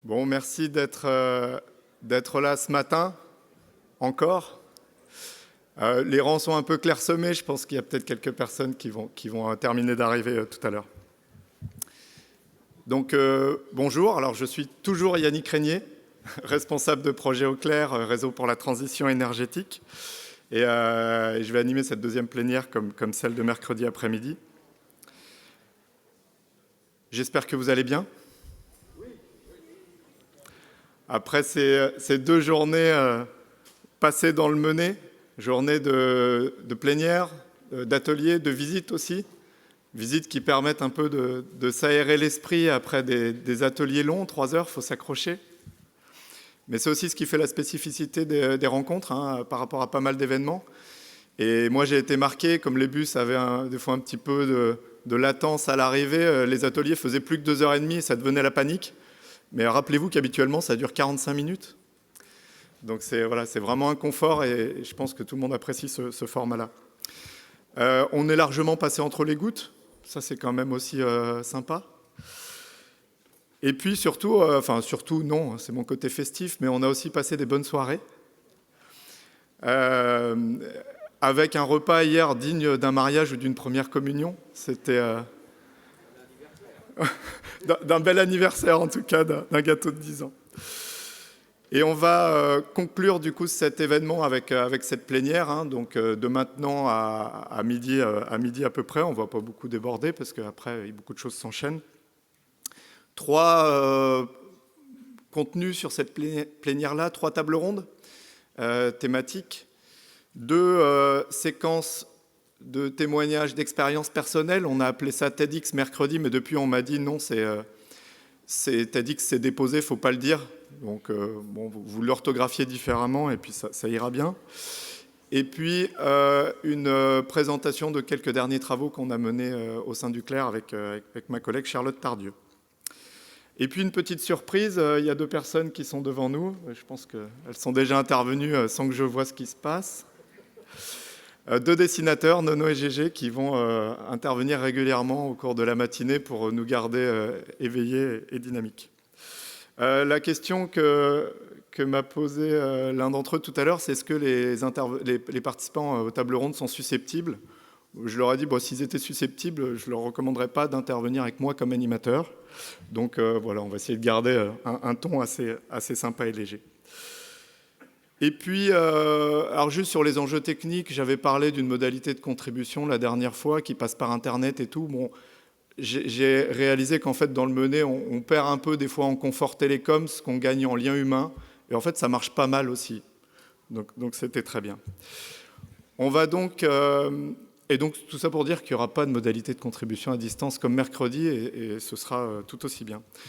Bon, merci d'être là ce matin, encore. Les rangs sont un peu clairsemés, je pense qu'il y a peut-être quelques personnes qui vont terminer d'arriver tout à l'heure. Donc, bonjour, alors je suis toujours Yannick Régnier, responsable de projet Eau Claire, réseau pour la transition énergétique. Et je vais animer cette deuxième plénière comme celle de mercredi après-midi. J'espère que vous allez bien. Après ces 2 journées passées dans le Menet, journées de plénière, d'ateliers, de visites aussi, visites qui permettent un peu de s'aérer l'esprit après des ateliers longs, 3 heures, il faut s'accrocher. Mais c'est aussi ce qui fait la spécificité des rencontres par rapport à pas mal d'événements. Et moi, j'ai été marqué, comme les bus avaient des fois un petit peu de latence à l'arrivée, les ateliers faisaient plus que 2h30 et ça devenait la panique. Mais rappelez-vous qu'habituellement, ça dure 45 minutes. Donc c'est vraiment un confort et je pense que tout le monde apprécie ce format-là. On est largement passé entre les gouttes. Ça, c'est quand même aussi sympa. Et puis surtout, surtout non, c'est mon côté festif, mais on a aussi passé des bonnes soirées. Avec un repas hier digne d'un mariage ou d'une première communion. C'était d'un bel anniversaire, en tout cas, d'un gâteau de 10 ans. Et on va conclure du coup cet événement avec cette plénière, donc de maintenant à midi à peu près. On ne va pas beaucoup déborder parce qu'après, beaucoup de choses s'enchaînent. 3 contenus sur cette plénière-là, 3 tables rondes thématiques, 2 séquences de témoignages d'expériences personnelles. On a appelé ça TEDx mercredi, mais depuis on m'a dit non, c'est TEDx, c'est déposé, il ne faut pas le dire. Donc bon, vous l'orthographiez différemment et puis ça ira bien. Et puis une présentation de quelques derniers travaux qu'on a menés au sein du Claire avec ma collègue Charlotte Tardieu. Et puis une petite surprise, il y a 2 personnes qui sont devant nous. Je pense qu'elles sont déjà intervenues sans que je vois ce qui se passe. 2 dessinateurs, Nono et Gégé, qui vont intervenir régulièrement au cours de la matinée pour nous garder éveillés et dynamiques. La question que m'a posée l'un d'entre eux tout à l'heure, c'est est-ce que les participants aux tables rondes sont susceptibles ? Je leur ai dit, s'ils étaient susceptibles, je ne leur recommanderais pas d'intervenir avec moi comme animateur. Donc voilà, on va essayer de garder un ton assez sympa et léger. Et puis, alors juste sur les enjeux techniques, j'avais parlé d'une modalité de contribution la dernière fois qui passe par Internet et tout. Bon, j'ai réalisé qu'en fait, dans le Menet, on perd un peu des fois en confort télécom ce qu'on gagne en lien humain. Et en fait, ça marche pas mal aussi. Donc c'était très bien. On va donc... et donc, tout ça pour dire qu'il n'y aura pas de modalité de contribution à distance comme mercredi et ce sera tout aussi bien.